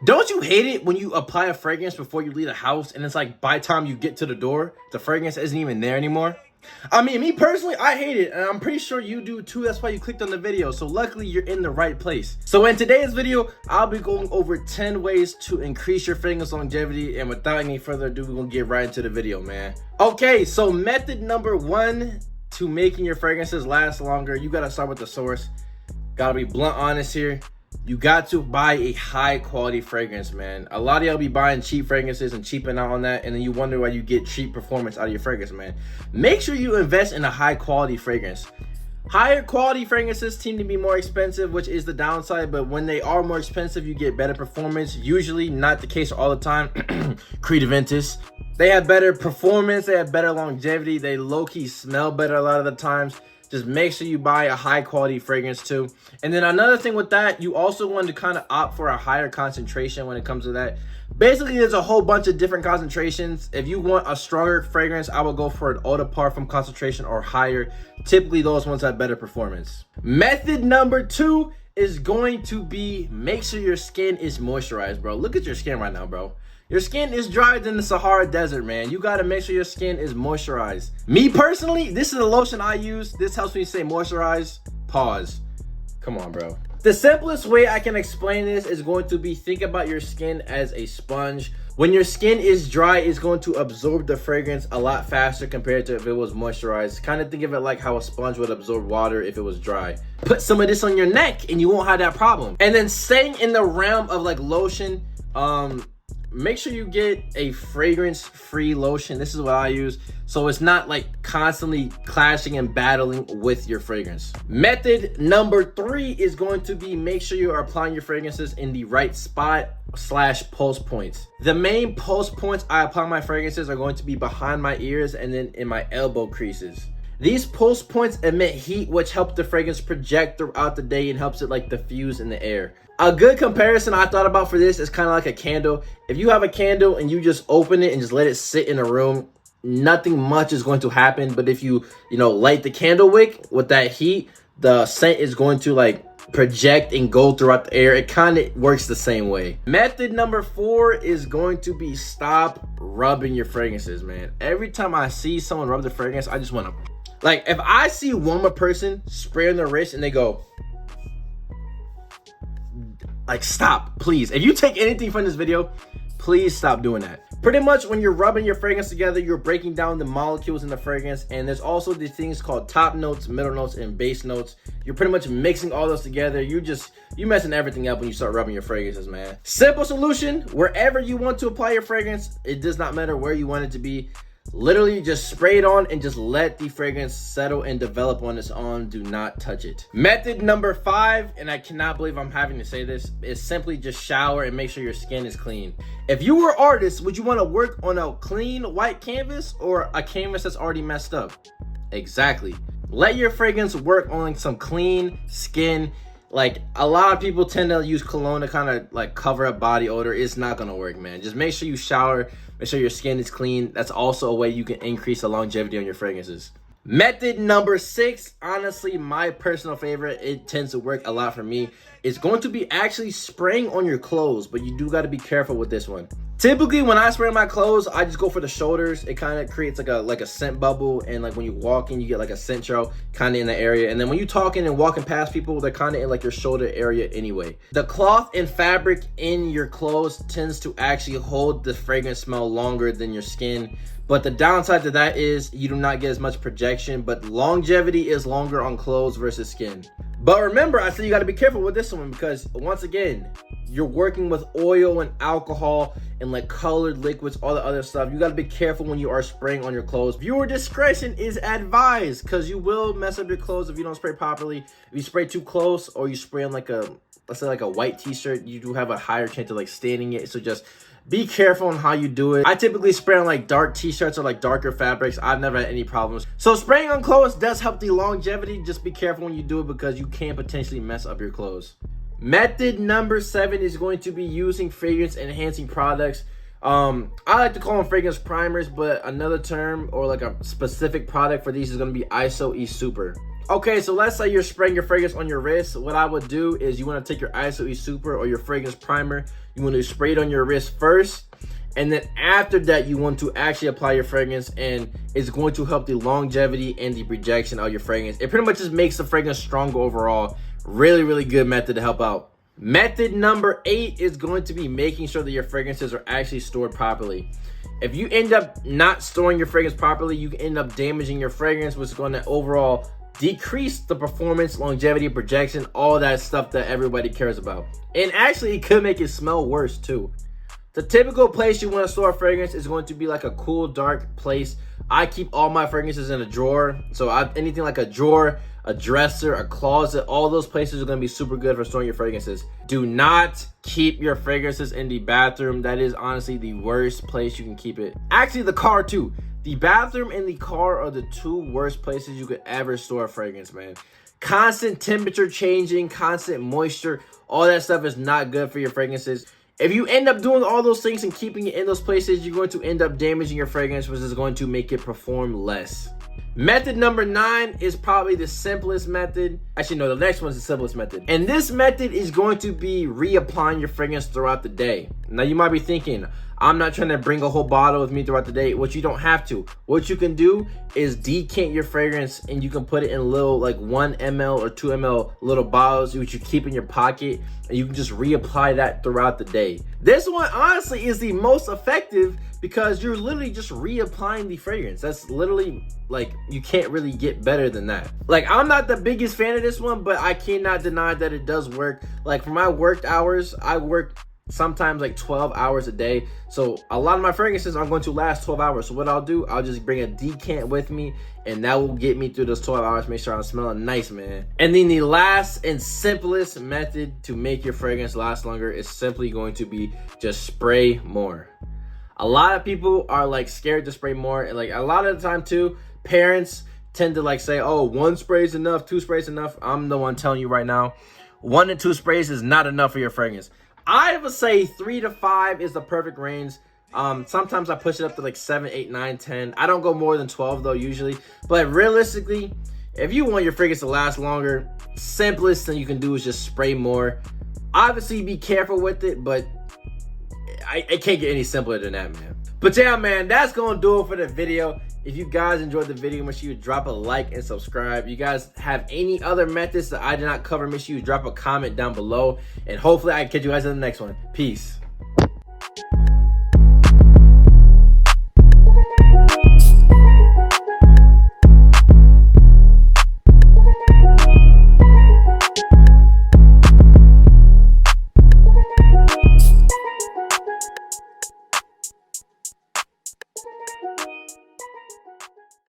Don't you hate it when you apply a fragrance before you leave the house and it's like by the time you get to the door, the fragrance isn't even there anymore? I mean, me personally, I hate it, and I'm pretty sure you do too. That's why you clicked on the video. So luckily, you're in the right place. So in today's video, I'll be going over 10 ways to increase your fragrance longevity. And without any further ado, we're gonna get right into the video, man. Okay, so method number 1 to making your fragrances last longer, you gotta start with the source. Gotta be blunt honest here. You got to buy a high quality fragrance, man. A lot of y'all be buying cheap fragrances and cheaping out on that, and then you wonder why you get cheap performance out of your fragrance, man. Make sure you invest in a high quality fragrance. Higher quality fragrances tend to be more expensive, which is the downside, but when they are more expensive, you get better performance. Usually not the case all the time. Creativentis. They have better performance, they have better longevity, they low-key smell better a lot of the times. Just make sure you buy a high quality fragrance too. And then another thing with that, you also want to kind of opt for a higher concentration when it comes to that. Basically, there's a whole bunch of different concentrations. If you want a stronger fragrance, I would go for an eau de parfum concentration or higher. Typically, those ones have better performance. Method number 2 is going to be make sure your skin is moisturized, bro. Look at your skin right now, bro. Your skin is drier than the Sahara Desert, man. You gotta make sure your skin is moisturized. Me personally, this is a lotion I use. This helps me stay moisturized. Pause. Come on, bro. The simplest way I can explain this is going to be think about your skin as a sponge. When your skin is dry, it's going to absorb the fragrance a lot faster compared to if it was moisturized. Kind of think of it like how a sponge would absorb water if it was dry. Put some of this on your neck and you won't have that problem. And then staying in the realm of like lotion, make sure you get a fragrance-free lotion. This is what I use, so it's not like constantly clashing and battling with your fragrance. Method number 3 is going to be make sure you are applying your fragrances in the right spot / pulse points. The main pulse points I apply my fragrances are going to be behind my ears and then in my elbow creases. These pulse points emit heat, which helps the fragrance project throughout the day and helps it like diffuse in the air. A good comparison I thought about for this is kind of like a candle. If you have a candle and you just open it and just let it sit in a room, nothing much is going to happen. But if you light the candle wick with that heat, the scent is going to like project and go throughout the air. It kind of works the same way. Method number 4 is going to be stop rubbing your fragrances, man. Every time I see someone rub the fragrance, I just want to, like, if I see one person spray on their wrist and they go, like, stop, please. If you take anything from this video, please stop doing that. Pretty much when you're rubbing your fragrance together, you're breaking down the molecules in the fragrance, and there's also these things called top notes, middle notes, and base notes. You're pretty much mixing all those together. You're messing everything up when you start rubbing your fragrances, man. Simple solution, wherever you want to apply your fragrance, it does not matter where you want it to be. Literally just spray it on and just let the fragrance settle and develop on its own. Do not touch it. Method number 5, and I cannot believe I'm having to say this, is simply just shower and make sure your skin is clean. If you were an artist, would you want to work on a clean white canvas or a canvas that's already messed up? Exactly. Let your fragrance work on some clean skin. Like, a lot of people tend to use cologne to kind of like cover up body odor. It's not gonna work, man. Just make sure you shower, make sure your skin is clean. That's also a way you can increase the longevity on your fragrances. Method number 6, honestly my personal favorite, it tends to work a lot for me, is going to be actually spraying on your clothes, but you do got to be careful with this one. Typically when I spray on my clothes, I just go for the shoulders. It kind of creates like a scent bubble, and like when you walk in, you get like a scent trail kind of in the area, and then when you talking and walking past people, they're kind of in like your shoulder area anyway. The cloth and fabric in your clothes tends to actually hold the fragrance smell longer than your skin, but the downside to that is you do not get as much projection, but longevity is longer on clothes versus skin. But remember, I said you got to be careful with this one, because once again, you're working with oil and alcohol and like colored liquids, all the other stuff. You got to be careful when you are spraying on your clothes. Viewer discretion is advised, because you will mess up your clothes if you don't spray properly. If you spray too close, or you spray on like a, let's say like a white t-shirt, you do have a higher chance of like staining it. So just be careful on how you do it. I typically spray on like dark t-shirts or like darker fabrics. I've never had any problems. So spraying on clothes does help the longevity. Just be careful when you do it, because you can potentially mess up your clothes. Method number 7 is going to be using fragrance enhancing products. I like to call them fragrance primers, but another term or like a specific product for these is going to be ISO E Super. Okay, so let's say you're spraying your fragrance on your wrist. What I would do is you want to take your ISO E Super or your fragrance primer. You want to spray it on your wrist first. And then after that, you want to actually apply your fragrance, and it's going to help the longevity and the projection of your fragrance. It pretty much just makes the fragrance stronger overall. Really, really good method to help out. Method number 8 is going to be making sure that your fragrances are actually stored properly. If you end up not storing your fragrance properly, you can end up damaging your fragrance, which is going to overall decrease the performance, longevity, projection, all that stuff that everybody cares about. And actually, it could make it smell worse too. The typical place you want to store a fragrance is going to be like a cool, dark place. I keep all my fragrances in a drawer. So anything like a drawer, a dresser, a closet, all those places are going to be super good for storing your fragrances. Do not keep your fragrances in the bathroom. That is honestly the worst place you can keep it. Actually, the car too. The bathroom and the car are the 2 worst places you could ever store a fragrance, man. Constant temperature changing, constant moisture, all that stuff is not good for your fragrances. If you end up doing all those things and keeping it in those places, you're going to end up damaging your fragrance, which is going to make it perform less. Method number 9 is probably the simplest method. Actually, no, the next one is the simplest method. And this method is going to be reapplying your fragrance throughout the day. Now, you might be thinking, I'm not trying to bring a whole bottle with me throughout the day, which you don't have to. What you can do is decant your fragrance, and you can put it in little like 1 ml or 2 ml little bottles, which you keep in your pocket, and you can just reapply that throughout the day. This one honestly is the most effective because you're literally just reapplying the fragrance. That's literally like, you can't really get better than that. Like, I'm not the biggest fan of this one, but I cannot deny that it does work. Like, for my worked hours, I work sometimes like 12 hours a day, so a lot of my fragrances are going to last 12 hours. So what I'll do, I'll just bring a decant with me, and that will get me through those 12 hours, make sure I'm smelling nice, man. And then the last and simplest method to make your fragrance last longer is simply going to be just spray more. A lot of people are like scared to spray more, and like a lot of the time too, parents tend to like say, oh, 1 spray is enough, 2 sprays enough. I'm the one telling you right now, 1 to 2 sprays is not enough for your fragrance. I would say 3 to 5 is the perfect range. Sometimes I push it up to like 7, 8, 9, 10. I don't go more than 12 though usually. But realistically, if you want your fragrance to last longer, simplest thing you can do is just spray more. Obviously, be careful with it, but I can't get any simpler than that, man. But yeah, man, that's gonna do it for the video. If you guys enjoyed the video, make sure you drop a like and subscribe. If you guys have any other methods that I did not cover, make sure you drop a comment down below. And hopefully I can catch you guys in the next one. Peace.